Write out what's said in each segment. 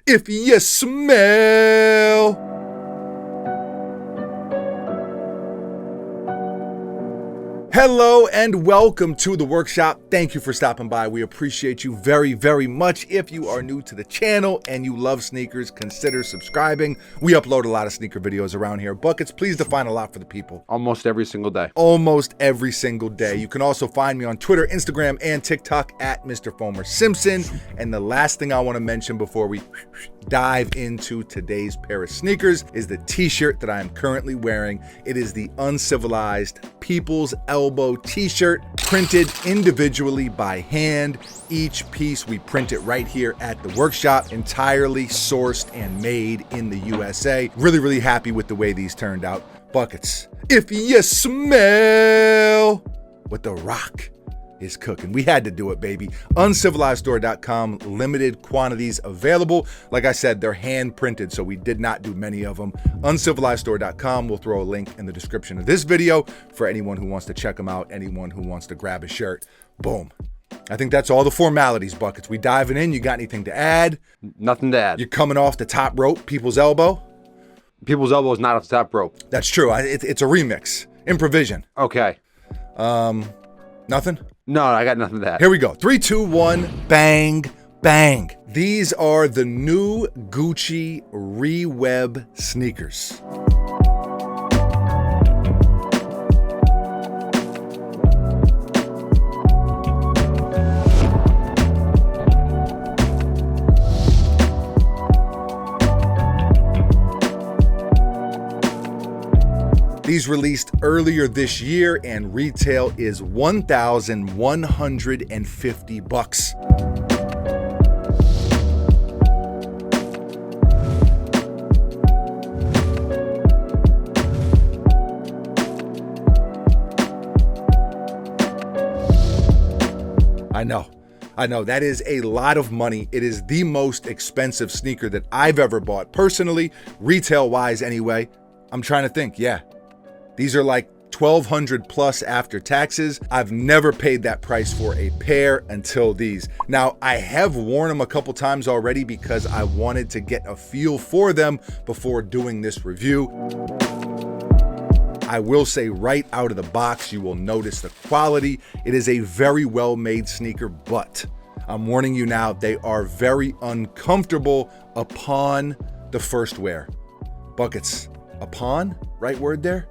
if you smell. Hello and welcome to the workshop. Thank you for stopping by. We appreciate you very, very much. If you are new to the channel and you love sneakers, consider subscribing. We upload a lot of sneaker videos around here. Buckets, please define a lot for the people. Almost every single day. Almost every single day. You can also find me on Twitter, Instagram, and TikTok at Mr. Foamer Simpson. And the last thing I want to mention before we dive into today's pair of sneakers is the t-shirt that I am currently wearing. It is the Uncivilized People's Elbow t-shirt, printed individually by hand. Each piece we print it right here at the workshop, entirely sourced and made in the USA. Really, really happy with the way these turned out. Buckets, if you smell what the rock is cooking. We had to do it, baby. Uncivilizedstore.com, limited quantities available. Like I said, they're hand printed, so we did not do many of them. Uncivilizedstore.com, we'll throw a link in the description of this video for anyone who wants to check them out, anyone who wants to grab a shirt. Boom. I think that's all the formalities, Buckets. We diving in. You got anything to add? Nothing to add. You're coming off the top rope, People's Elbow? People's Elbow is not off the top rope. That's true. It's a remix. Improvision. Okay. Nothing? No, I got nothing to add. Here we go. 3, 2, 1, bang, bang. These are the new Gucci Reweb sneakers. These released earlier this year and retail is $1,150. I know, that is a lot of money. It is the most expensive sneaker that I've ever bought personally, retail-wise anyway. I'm trying to think, yeah. These are like $1,200 plus after taxes. I've never paid that price for a pair until these. Now, I have worn them a couple times already because I wanted to get a feel for them before doing this review. I will say right out of the box, you will notice the quality. It is a very well-made sneaker, but I'm warning you now, they are very uncomfortable upon the first wear. Buckets, upon? Right word there?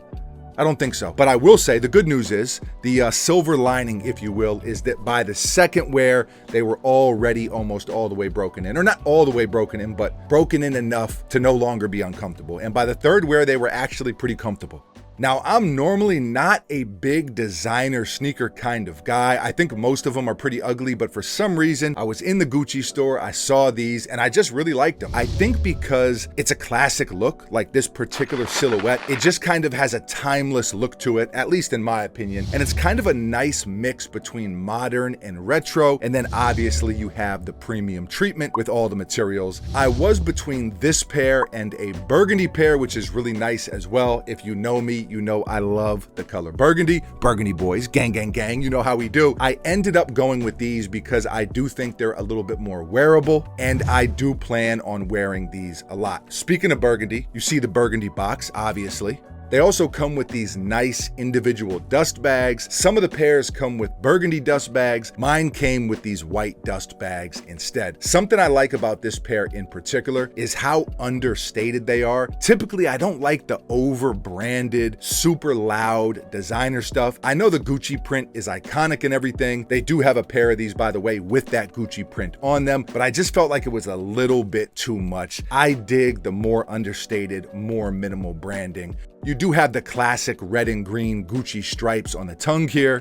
I don't think so. But I will say the good news is the silver lining, if you will, is that by the second wear, they were already almost all the way broken in. Or not all the way broken in, but broken in enough to no longer be uncomfortable. And by the third wear, they were actually pretty comfortable. Now, I'm normally not a big designer sneaker kind of guy. I think most of them are pretty ugly, but for some reason, I was in the Gucci store, I saw these, and I just really liked them. I think because it's a classic look, like this particular silhouette, it just kind of has a timeless look to it, at least in my opinion. And it's kind of a nice mix between modern and retro. And then obviously you have the premium treatment with all the materials. I was between this pair and a burgundy pair, which is really nice as well. If you know me, you know I love the color burgundy. Burgundy boys, gang, gang, gang, you know how we do. I ended up going with these because I do think they're a little bit more wearable, and I do plan on wearing these a lot. Speaking of burgundy, you see the burgundy box, obviously. They also come with these nice individual dust bags. Some of the pairs come with burgundy dust bags. Mine came with these white dust bags instead. Something I like about this pair in particular is how understated they are. Typically, I don't like the over-branded, super loud designer stuff. I know the Gucci print is iconic and everything. They do have a pair of these, by the way, with that Gucci print on them, but I just felt like it was a little bit too much. I dig the more understated, more minimal branding. You do have the classic red and green Gucci stripes on the tongue here.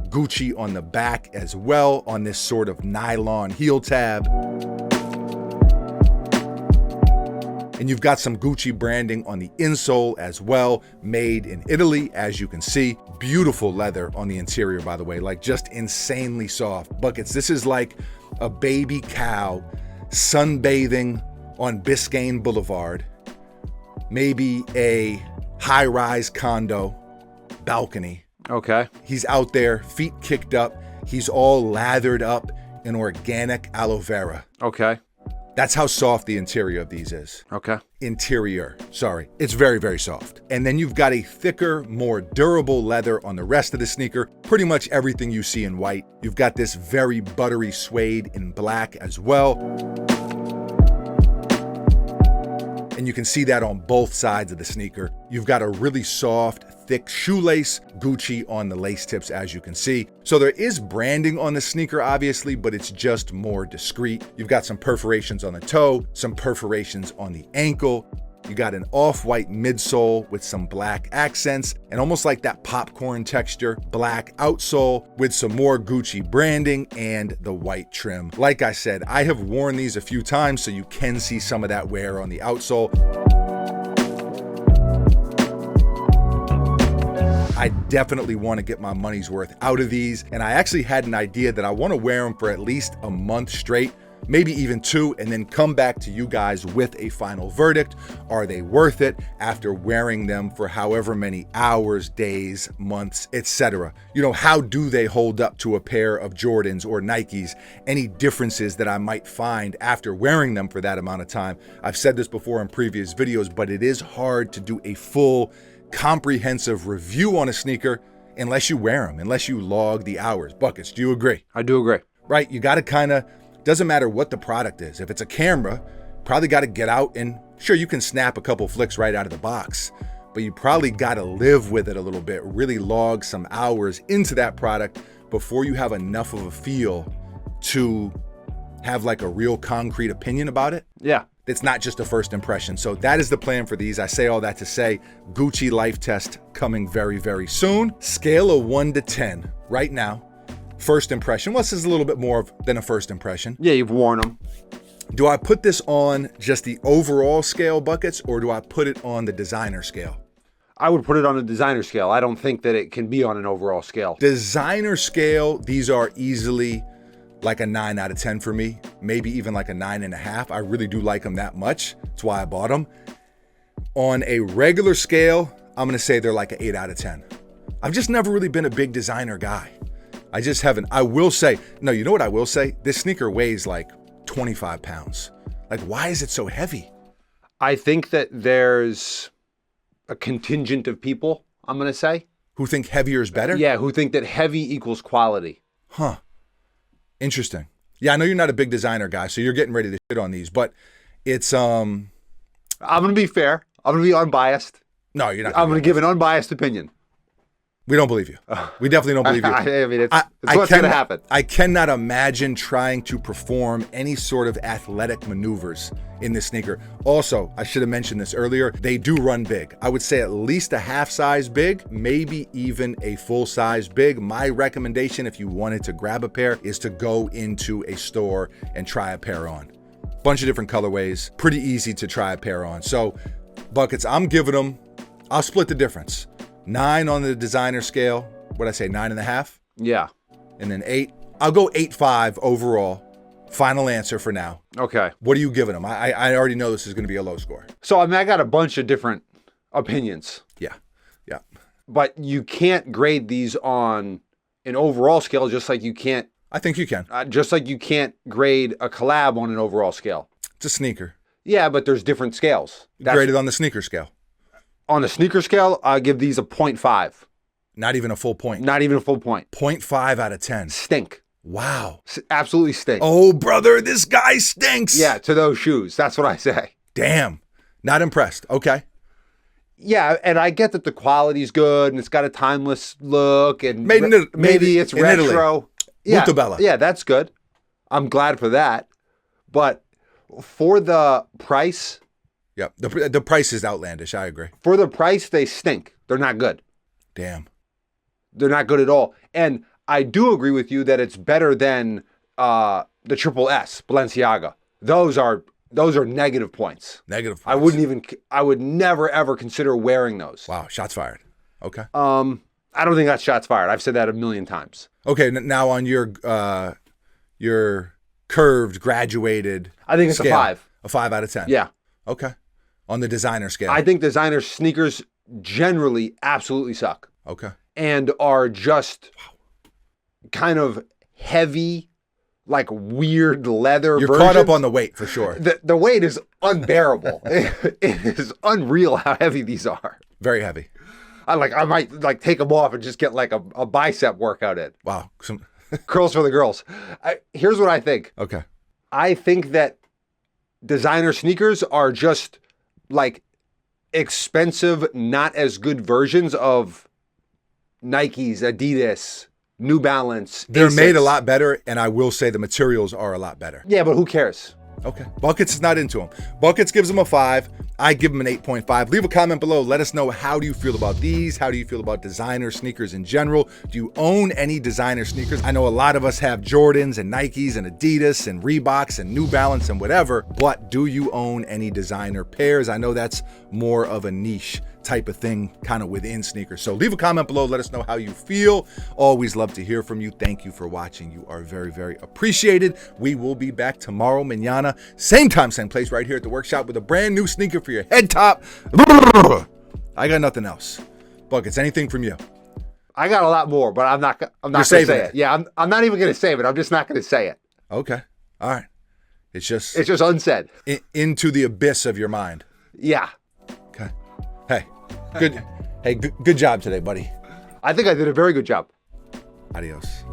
Gucci on the back as well on this sort of nylon heel tab. And you've got some Gucci branding on the insole as well, made in Italy, as you can see. Beautiful leather on the interior, by the way, like just insanely soft. Buckets, this is like a baby cow sunbathing on Biscayne Boulevard, maybe a high-rise condo balcony. Okay. He's out there, feet kicked up. He's all lathered up and organic aloe vera. Okay. That's how soft the interior of these is. Okay. Interior, sorry. It's very, very soft. And then you've got a thicker, more durable leather on the rest of the sneaker. Pretty much everything you see in white. You've got this very buttery suede in black as well. And you can see that on both sides of the sneaker. You've got a really soft, thick shoelace, Gucci on the lace tips, as you can see. So there is branding on the sneaker, obviously, but it's just more discreet. You've got some perforations on the toe, some perforations on the ankle. You got an off-white midsole with some black accents and almost like that popcorn texture, black outsole with some more Gucci branding and the white trim. Like I said, I have worn these a few times, so you can see some of that wear on the outsole. I definitely want to get my money's worth out of these, and I actually had an idea that I want to wear them for at least a month straight, maybe even 2, and then come back to you guys with a final verdict. Are they worth it after wearing them for however many hours, days, months, etc.? You know, how do they hold up to a pair of Jordans or Nikes? Any differences that I might find after wearing them for that amount of time? I've said this before in previous videos, but it is hard to do a full, comprehensive review on a sneaker unless you wear them, unless you log the hours. Buckets, do you agree? I do agree. Right? You got to kind of, doesn't matter what the product is. If it's a camera, probably got to get out and sure, you can snap a couple flicks right out of the box, but you probably got to live with it a little bit, really log some hours into that product before you have enough of a feel to have like a real concrete opinion about it. Yeah. It's not just a first impression. So that is the plan for these. I say all that to say Gucci life test coming very, very soon. Scale of 1 to 10 right now. First impression. Well, this is a little bit more than a first impression. Yeah, you've worn them. Do I put this on just the overall scale, Buckets, or do I put it on the designer scale? I would put it on a designer scale. I don't think that it can be on an overall scale. Designer scale, these are easily like a 9 out of 10 for me, maybe even like a 9.5. I really do like them that much. That's why I bought them. On a regular scale, I'm gonna say they're like an 8 out of 10. I've just never really been a big designer guy. I just haven't. I will say, no, you know what I will say? This sneaker weighs like 25 pounds. Like, why is it so heavy? I think that there's a contingent of people, I'm going to say. Who think heavier is better? Yeah, who think that heavy equals quality. Huh. Interesting. Yeah, I know you're not a big designer guy, so you're getting ready to shit on these, but it's, I'm going to be fair. I'm going to be unbiased. No, you're not. I'm going to give an unbiased opinion. We don't believe you. We definitely don't believe you. I mean, it's what's going to happen. I cannot imagine trying to perform any sort of athletic maneuvers in this sneaker. Also, I should have mentioned this earlier, they do run big. I would say at least a half size big, maybe even a full size big. My recommendation, if you wanted to grab a pair, is to go into a store and try a pair on. Bunch of different colorways, pretty easy to try a pair on. So, Buckets, I'm giving them, I'll split the difference. 9 on the designer scale. What'd I say, 9.5? Yeah. And then 8. I'll go 8.5 overall. Final answer for now. Okay. What are you giving them? I already know this is going to be a low score. So, I mean, I got a bunch of different opinions. Yeah. Yeah. But you can't grade these on an overall scale just like you can't. I think you can. Just like you can't grade a collab on an overall scale. It's a sneaker. Yeah, but there's different scales. Graded on the sneaker scale. On the sneaker scale, I give these a 0.5. Not even a full point. Not even a full point. 0.5 out of 10. Stink. Wow. Absolutely stink. Oh, brother, this guy stinks. Yeah, to those shoes. That's what I say. Damn. Not impressed. Okay. Yeah, and I get that the quality's good and it's got a timeless look and maybe it's retro. Italy. Yeah, Mutabella. Yeah, that's good. I'm glad for that. But for the price... Yep. The price is outlandish. I agree. For the price, they stink. They're not good. Damn. They're not good at all. And I do agree with you that it's better than the Triple S Balenciaga. Those are negative points. Negative points. I would never ever consider wearing those. Wow. Shots fired. Okay. I don't think that's shots fired. I've said that a million times. Okay. Now on your curved, graduated I think it's scale, a 5. A 5 out of 10. Yeah. Okay. On the designer scale. I think designer sneakers generally absolutely suck. Okay. And are just kind of heavy, like weird leather You're versions. caught up on the weight for sure. The weight is unbearable. It is unreal how heavy these are. Very heavy. I might like take them off and just get like a bicep workout in. Wow. Curls for the girls. Here's what I think. Okay. I think that designer sneakers are just like expensive, not as good versions of Nikes, Adidas, New Balance. They're Asics. made a lot better, and I will say the materials are a lot better. Yeah, but who cares? Okay. Buckets is not into them. Buckets gives them a 5. I give them an 8.5. Leave a comment below. Let us know, how do you feel about these? How do you feel about designer sneakers in general? Do you own any designer sneakers? I know a lot of us have Jordans and Nikes and Adidas and Reeboks and New Balance and whatever, but do you own any designer pairs? I know that's more of a niche type of thing kind of within sneakers. So leave a comment below. Let us know how you feel. Always love to hear from you. Thank you for watching. You are very, very appreciated. We will be back tomorrow, mañana, same time, same place, right here at the workshop with a brand new sneaker for your head top. I got nothing else. Buckets, anything from you? I got a lot more, but I'm not going to say it. Yeah, I'm not even going to save it. I'm just not going to say it. Okay. All right. It's just unsaid. Into the abyss of your mind. Yeah. Okay. Hey, good job today, buddy. I think I did a very good job. Adios.